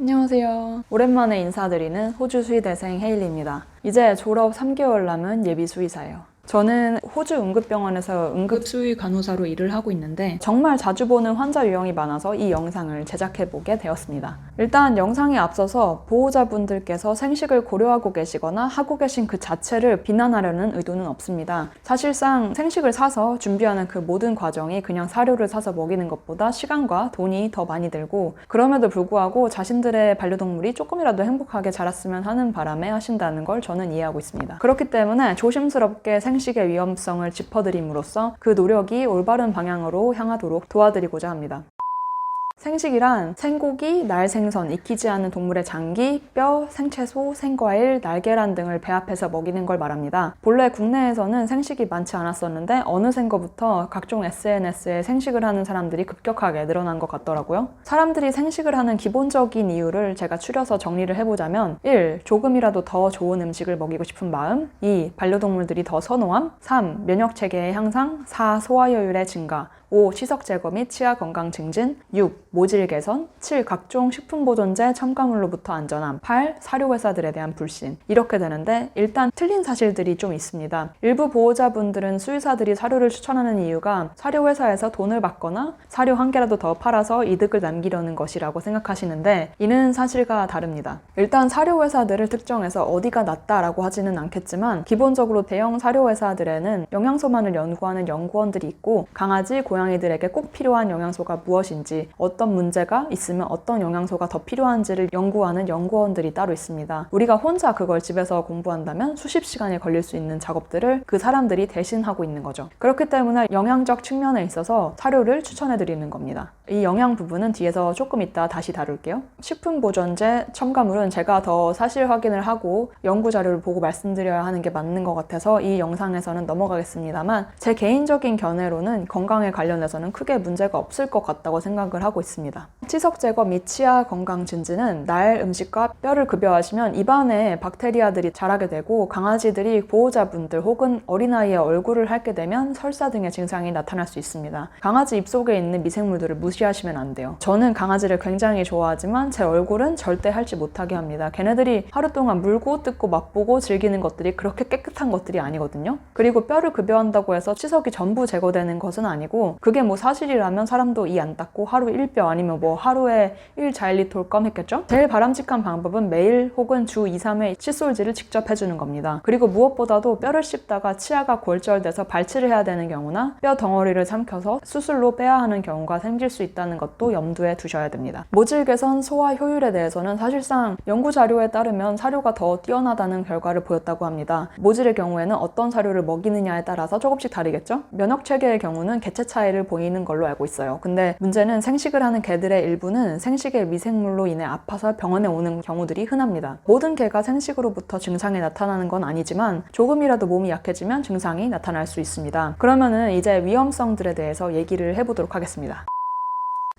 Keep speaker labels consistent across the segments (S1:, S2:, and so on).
S1: 안녕하세요. 오랜만에 인사드리는 호주 수의대생 헤일리입니다. 이제 졸업 3개월 남은 예비 수의사예요. 저는 호주 응급병원에서 응급수의 간호사로 일을 하고 있는데 정말 자주 보는 환자 유형이 많아서 이 영상을 제작해보게 되었습니다. 일단 영상에 앞서서 보호자분들께서 생식을 고려하고 계시거나 하고 계신 그 자체를 비난하려는 의도는 없습니다. 사실상 생식을 사서 준비하는 그 모든 과정이 그냥 사료를 사서 먹이는 것보다 시간과 돈이 더 많이 들고, 그럼에도 불구하고 자신들의 반려동물이 조금이라도 행복하게 자랐으면 하는 바람에 하신다는 걸 저는 이해하고 있습니다. 그렇기 때문에 조심스럽게 생식의 위험성을 짚어드림으로써 그 노력이 올바른 방향으로 향하도록 도와드리고자 합니다. 생식이란 생고기, 날생선, 익히지 않은 동물의 장기, 뼈, 생채소, 생과일, 날계란 등을 배합해서 먹이는 걸 말합니다. 본래 국내에서는 생식이 많지 않았었는데 어느샌가부터 각종 SNS에 생식을 하는 사람들이 급격하게 늘어난 것 같더라고요. 사람들이 생식을 하는 기본적인 이유를 제가 추려서 정리를 해보자면 1. 조금이라도 더 좋은 음식을 먹이고 싶은 마음, 2. 반려동물들이 더 선호함, 3. 면역체계의 향상, 4. 소화효율의 증가, 5. 치석 제거 및 치아 건강 증진, 6. 모질 개선, 7. 각종 식품보존제 첨가물로부터 안전함, 8. 사료회사들에 대한 불신. 이렇게 되는데 일단 틀린 사실들이 좀 있습니다. 일부 보호자분들은 수의사들이 사료를 추천하는 이유가 사료회사에서 돈을 받거나 사료 한 개라도 더 팔아서 이득을 남기려는 것이라고 생각하시는데 이는 사실과 다릅니다. 일단 사료회사들을 특정해서 어디가 낫다라고 하지는 않겠지만 기본적으로 대형 사료회사들에는 영양소만을 연구하는 연구원들이 있고 강아지, 고양이들에게 꼭 필요한 영양소가 무엇인지, 어떤 문제가 있으면 어떤 영양소가 더 필요한지를 연구하는 연구원들이 따로 있습니다. 우리가 혼자 그걸 집에서 공부한다면 수십 시간이 걸릴 수 있는 작업들을 그 사람들이 대신 하고 있는 거죠. 그렇기 때문에 영양적 측면에 있어서 사료를 추천해 드리는 겁니다. 이 영양 부분은 뒤에서 조금 이따 다시 다룰게요. 식품보존제 첨가물은 제가 더 사실 확인을 하고 연구 자료를 보고 말씀드려야 하는 게 맞는 것 같아서 이 영상에서는 넘어가겠습니다만, 제 개인적인 견해로는 건강에 관련해서는 크게 문제가 없을 것 같다고 생각을 하고 있습니다. 치석 제거 및 치아 건강 증진은 날 음식과 뼈를 급여하시면 입안에 박테리아들이 자라게 되고 강아지들이 보호자분들 혹은 어린아이의 얼굴을 핥게 되면 설사 등의 증상이 나타날 수 있습니다. 강아지 입속에 있는 미생물들을 무시하시면 안 돼요. 저는 강아지를 굉장히 좋아하지만 제 얼굴은 절대 핥지 못하게 합니다. 걔네들이 하루 동안 물고 뜯고 맛보고 즐기는 것들이 그렇게 깨끗한 것들이 아니거든요. 그리고 뼈를 급여한다고 해서 치석이 전부 제거되는 것은 아니고, 그게 뭐 사실이라면 사람도 이 안 닦고 하루 1뼈 아니면 뭐 하루에 1자일리 돌검 했겠죠? 제일 바람직한 방법은 매일 혹은 주 2, 3회 칫솔질을 직접 해주는 겁니다. 그리고 무엇보다도 뼈를 씹다가 치아가 골절돼서 발치를 해야 되는 경우나 뼈 덩어리를 삼켜서 수술로 빼야 하는 경우가 생길 수 있다는 것도 염두에 두셔야 됩니다. 모질 개선, 소화 효율에 대해서는 사실상 연구 자료에 따르면 사료가 더 뛰어나다는 결과를 보였다고 합니다. 모질의 경우에는 어떤 사료를 먹이느냐에 따라서 조금씩 다르겠죠? 면역 체계의 경우는 개체 차이를 보이는 걸로 알고 있어요. 근데 문제는 생식을 하는 개들의 일부는 생식의 미생물로 인해 아파서 병원에 오는 경우들이 흔합니다. 모든 개가 생식으로부터 증상이 나타나는 건 아니지만 조금이라도 몸이 약해지면 증상이 나타날 수 있습니다. 그러면은 이제 위험성들에 대해서 얘기를 해보도록 하겠습니다.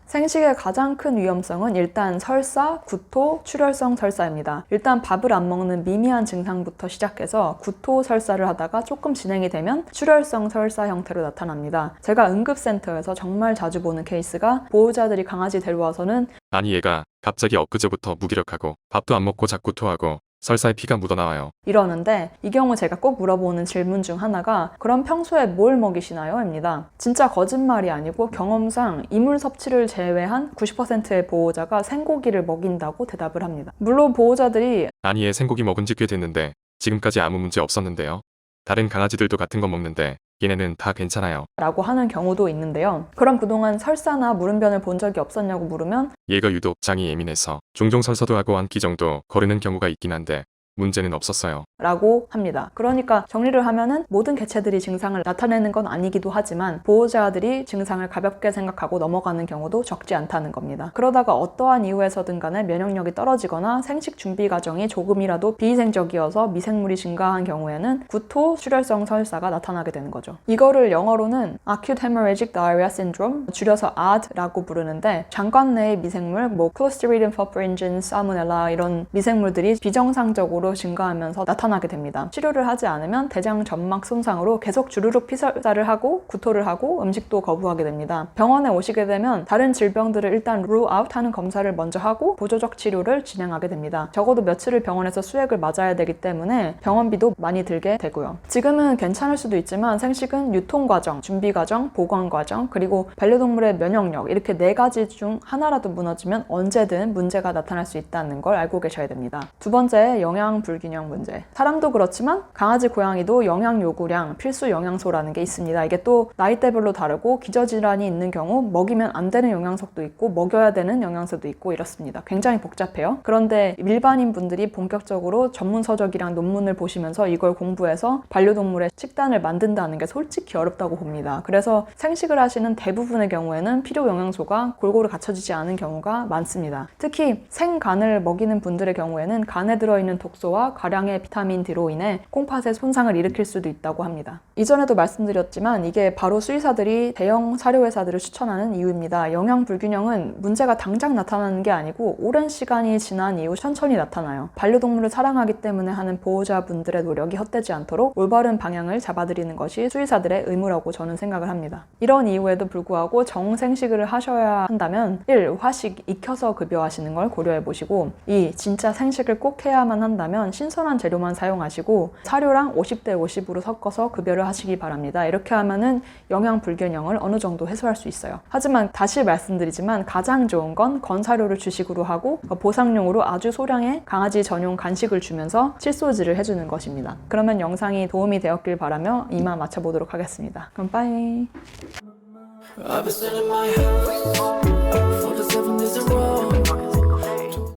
S1: 생식의 가장 큰 위험성은 일단 설사, 구토, 출혈성 설사입니다. 일단 밥을 안 먹는 미미한 증상부터 시작해서 구토 설사를 하다가 조금 진행이 되면 출혈성 설사 형태로 나타납니다. 제가 응급센터에서 정말 자주 보는 케이스가 보호자들이 강아지 데려와서는
S2: 아니 얘가 갑자기 엊그제부터 무기력하고 밥도 안 먹고 자꾸 토하고 설사에 피가 묻어나와요.
S1: 이러는데, 이 경우 제가 꼭 물어보는 질문 중 하나가 그럼 평소에 뭘 먹이시나요? 입니다. 진짜 거짓말이 아니고 경험상 이물 섭취를 제외한 90%의 보호자가 생고기를 먹인다고 대답을 합니다. 물론 보호자들이
S2: 아니 얘 생고기 먹은 지 꽤 됐는데 지금까지 아무 문제 없었는데요. 다른 강아지들도 같은 거 먹는데 얘네는 다 괜찮아요.
S1: 라고 하는 경우도 있는데요. 그럼 그동안 설사나 물음변을 본 적이 없었냐고 물으면
S2: 얘가 유독 장이 예민해서 종종 설사도 하고 한 끼 정도 거르는 경우가 있긴 한데 문제는 없었어요.
S1: 라고 합니다. 그러니까 정리를 하면은 모든 개체들이 증상을 나타내는 건 아니기도 하지만 보호자들이 증상을 가볍게 생각하고 넘어가는 경우도 적지 않다는 겁니다. 그러다가 어떠한 이유에서든 간에 면역력이 떨어지거나 생식 준비 과정이 조금이라도 비위생적이어서 미생물이 증가한 경우에는 구토, 출혈성 설사가 나타나게 되는 거죠. 이거를 영어로는 Acute Hemorrhagic Diarrhea Syndrome, 줄여서 AHD라고 부르는데, 장관 내의 미생물, Clostridium perfringens, Salmonella 이런 미생물들이 비정상적으로 급속도로 증가하면서 나타나게 됩니다. 치료를 하지 않으면 대장 점막 손상으로 계속 주르륵 피살자를 하고 구토를 하고 음식도 거부하게 됩니다. 병원에 오시게 되면 다른 질병들을 일단 rule out 하는 검사를 먼저 하고 보조적 치료를 진행하게 됩니다. 적어도 며칠을 병원에서 수액을 맞아야 되기 때문에 병원비도 많이 들게 되고요. 지금은 괜찮을 수도 있지만 생식은 유통 과정, 준비 과정, 보관 과정, 그리고 반려동물의 면역력 이렇게 4가지 중 하나라도 무너지면 언제든 문제가 나타날 수 있다는 걸 알고 계셔야 됩니다. 두 번째, 영양 불균형 문제. 사람도 그렇지만 강아지, 고양이도 영양 요구량, 필수 영양소라는 게 있습니다. 이게 또 나이대별로 다르고 기저질환이 있는 경우 먹이면 안 되는 영양소도 있고 먹여야 되는 영양소도 있고 이렇습니다. 굉장히 복잡해요. 그런데 일반인 분들이 본격적으로 전문 서적이랑 논문을 보시면서 이걸 공부해서 반려동물의 식단을 만든다는 게 솔직히 어렵다고 봅니다. 그래서 생식을 하시는 대부분의 경우에는 필요 영양소가 골고루 갖춰지지 않은 경우가 많습니다. 특히 생간을 먹이는 분들의 경우에는 간에 들어있는 독소와 과량의 비타민 D로 인해 콩팥의 손상을 일으킬 수도 있다고 합니다. 이전에도 말씀드렸지만 이게 바로 수의사들이 대형 사료회사들을 추천하는 이유입니다. 영양 불균형은 문제가 당장 나타나는 게 아니고 오랜 시간이 지난 이후 천천히 나타나요. 반려동물을 사랑하기 때문에 하는 보호자분들의 노력이 헛되지 않도록 올바른 방향을 잡아드리는 것이 수의사들의 의무라고 저는 생각을 합니다. 이런 이유에도 불구하고 정생식을 하셔야 한다면 1. 화식, 익혀서 급여하시는 걸 고려해 보시고 2. 진짜 생식을 꼭 해야만 한다면 신선한 재료만 사용하시고 사료랑 50대 50으로 섞어서 급여를 하시기 바랍니다. 이렇게 하면은 영양 불균형을 어느 정도 해소할 수 있어요. 하지만 다시 말씀드리지만 가장 좋은 건 건사료를 주식으로 하고 보상용으로 아주 소량의 강아지 전용 간식을 주면서 칠소지를 해주는 것입니다. 그러면 영상이 도움이 되었길 바라며 이만 마쳐보도록 하겠습니다. 그럼 빠이.
S3: I've been sitting in my house for